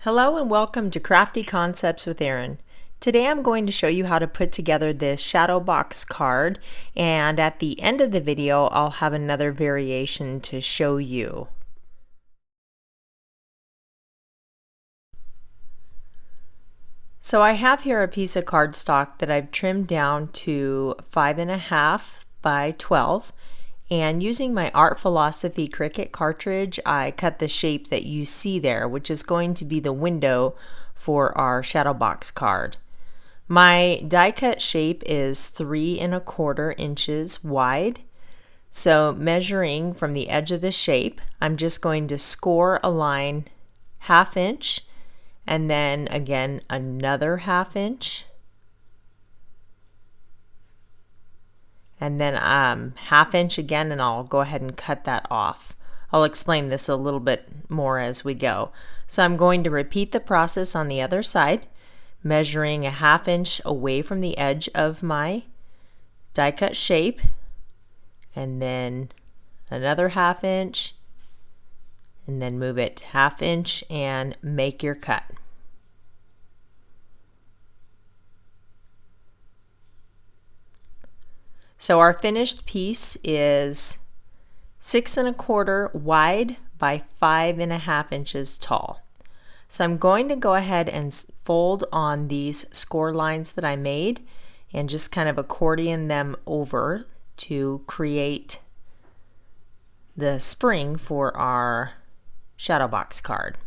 Hello and welcome to Crafty Concepts with Erin. Today I'm going to show you how to put together this shadow box card, and at the end of the video I'll have another variation to show you. So I have here a piece of cardstock that I've trimmed down to 5.5 by 12. And using my Art Philosophy Cricut cartridge, I cut the shape that you see there, which is going to be the window for our shadow box card. My die cut shape is 3¼ inches wide. So measuring from the edge of the shape, I'm just going to score a line 1/2 inch and then again another 1/2 inch. And then 1/2 inch again, and I'll go ahead and cut that off. I'll explain this a little bit more as we go. So I'm going to repeat the process on the other side, measuring 1/2 inch away from the edge of my die cut shape, and then another 1/2 inch, and then move it 1/2 inch and make your cut. So our finished piece is 6¼ wide by 5½ inches tall. So I'm going to go ahead and fold on these score lines that I made and just kind of accordion them over to create the spring for our shadow box card.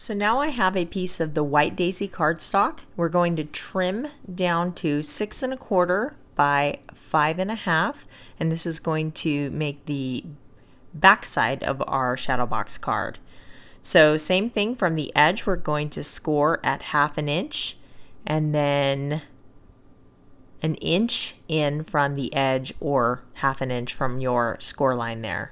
So now I have a piece of the White Daisy cardstock. We're going to trim down to 6¼ by 5½, and this is going to make the back side of our shadow box card. So same thing from the edge, we're going to score at 1/2 inch and then 1 inch in from the edge, or 1/2 inch from your score line there.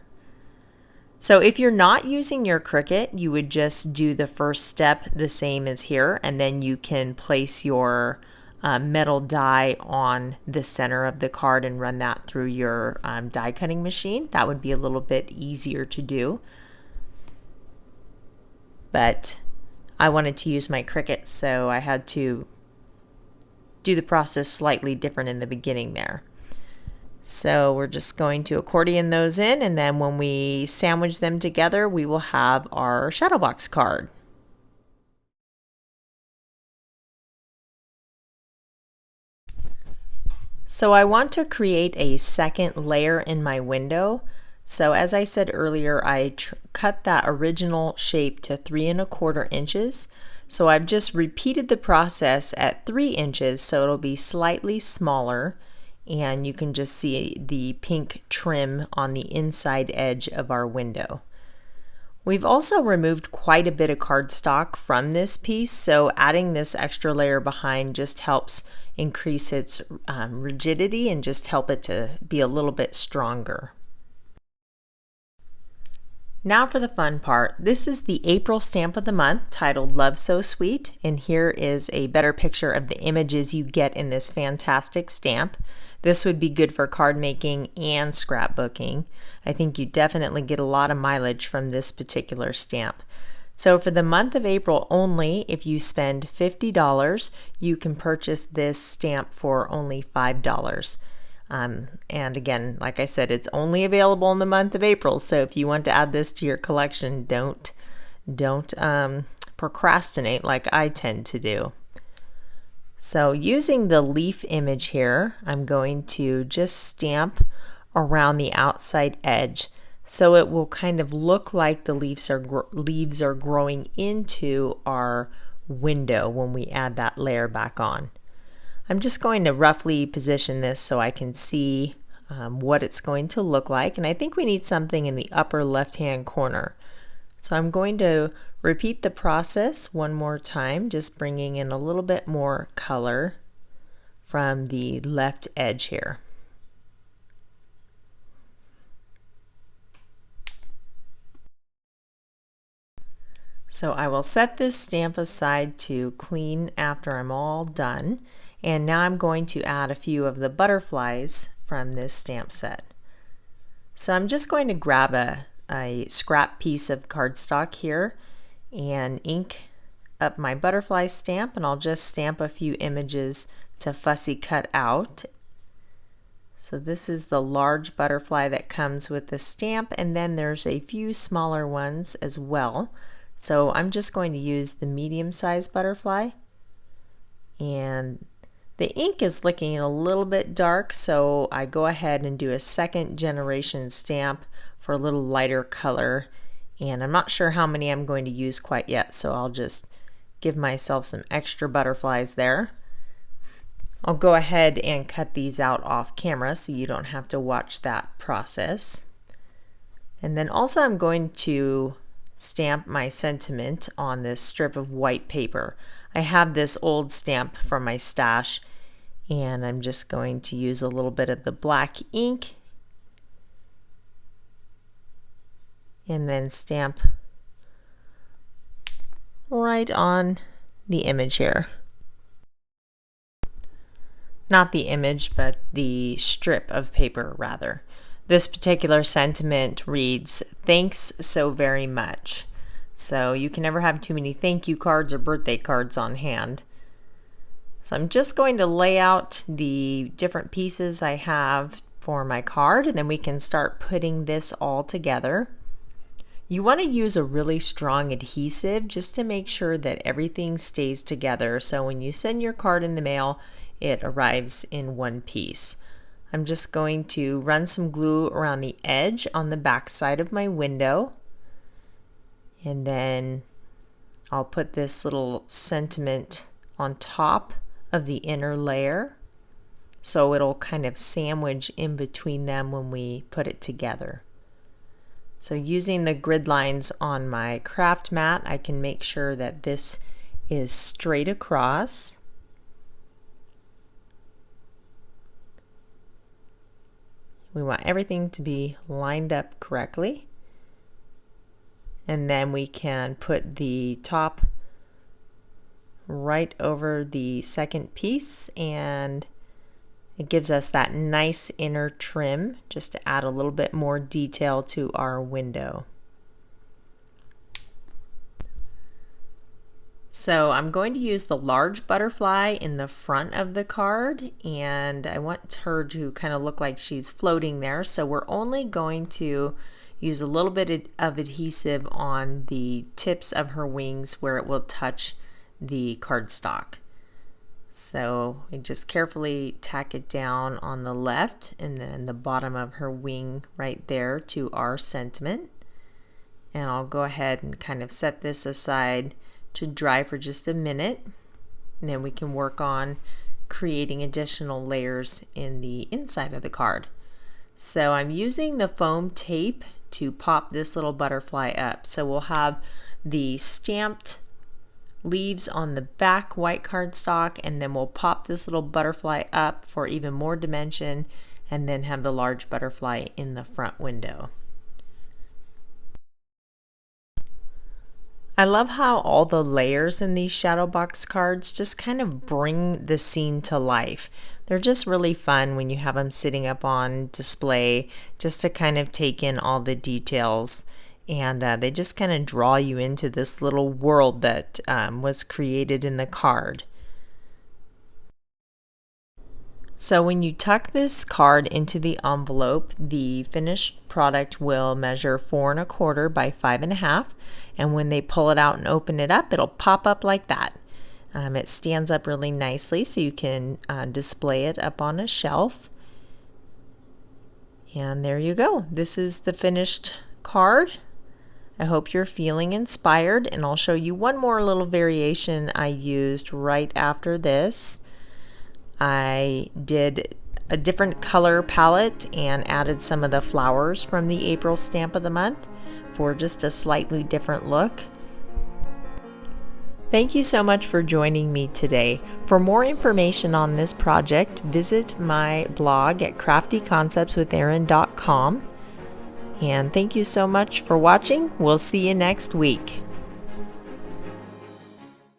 So if you're not using your Cricut, you would just do the first step the same as here, and then you can place your metal die on the center of the card and run that through your die cutting machine. That would be a little bit easier to do. But I wanted to use my Cricut, so I had to do the process slightly different in the beginning there. So we're just going to accordion those in, and then when we sandwich them together, we will have our shadow box card. So I want to create a second layer in my window. So as I said earlier, I cut that original shape to 3¼ inches. So I've just repeated the process at 3 inches, so it'll be slightly smaller. And you can just see the pink trim on the inside edge of our window. We've also removed quite a bit of cardstock from this piece, so adding this extra layer behind just helps increase its rigidity and just help it to be a little bit stronger. Now for the fun part. This is the April stamp of the month titled Love So Sweet, and here is a better picture of the images you get in this fantastic stamp. This would be good for card making and scrapbooking. I think you definitely get a lot of mileage from this particular stamp. So for the month of April only, if you spend $50, you can purchase this stamp for only $5. And again, like I said, it's only available in the month of April, so if you want to add this to your collection, don't procrastinate like I tend to do. So using the leaf image here, I'm going to just stamp around the outside edge so it will kind of look like the leaves are growing into our window when we add that layer back on. I'm just going to roughly position this so I can see what it's going to look like, and I think we need something in the upper left-hand corner. So I'm going to repeat the process one more time, just bringing in a little bit more color from the left edge here. So I will set this stamp aside to clean after I'm all done. And now I'm going to add a few of the butterflies from this stamp set. So I'm just going to grab a a scrap piece of cardstock here and ink up my butterfly stamp, and I'll just stamp a few images to fussy cut out. So this is the large butterfly that comes with the stamp, and then there's a few smaller ones as well. So I'm just going to use the medium-sized butterfly, and the ink is looking a little bit dark, so I go ahead and do a second generation stamp for a little lighter color, and I'm not sure how many I'm going to use quite yet, so I'll just give myself some extra butterflies there. I'll go ahead and cut these out off camera so you don't have to watch that process. And then also I'm going to stamp my sentiment on this strip of white paper. I have this old stamp from my stash, and I'm just going to use a little bit of the black ink and then stamp right on the image here. Not the image, but the strip of paper rather. This particular sentiment reads, "Thanks so very much." So you can never have too many thank you cards or birthday cards on hand. So I'm just going to lay out the different pieces I have for my card, and then we can start putting this all together. You want to use a really strong adhesive just to make sure that everything stays together, so when you send your card in the mail, it arrives in one piece. I'm just going to run some glue around the edge on the back side of my window, and then I'll put this little sentiment on top of the inner layer, so it'll kind of sandwich in between them when we put it together. So using the grid lines on my craft mat, I can make sure that this is straight across. We want everything to be lined up correctly. And then we can put the top right over the second piece, and it gives us that nice inner trim just to add a little bit more detail to our window. So I'm going to use the large butterfly in the front of the card, and I want her to kind of look like she's floating there. So we're only going to use a little bit of adhesive on the tips of her wings where it will touch the cardstock. So I just carefully tack it down on the left and then the bottom of her wing right there to our sentiment. And I'll go ahead and kind of set this aside to dry for just a minute, and then we can work on creating additional layers in the inside of the card. So I'm using the foam tape to pop this little butterfly up. So we'll have the stamped leaves on the back white cardstock, and then we'll pop this little butterfly up for even more dimension, and then have the large butterfly in the front window. I love how all the layers in these shadow box cards just kind of bring the scene to life. They're just really fun when you have them sitting up on display, just to kind of take in all the details, and they just kind of draw you into this little world that was created in the card. So when you tuck this card into the envelope, the finished product will measure 4 1/4 by 5 1/2, and when they pull it out and open it up, it'll pop up like that. It stands up really nicely, so you can display it up on a shelf. And there you go. This is the finished card. I hope you're feeling inspired, and I'll show you one more little variation I used right after this. I did a different color palette and added some of the flowers from the April stamp of the month for just a slightly different look. Thank you so much for joining me today. For more information on this project, visit my blog at craftyconceptswitherin.com. And thank you so much for watching. We'll see you next week.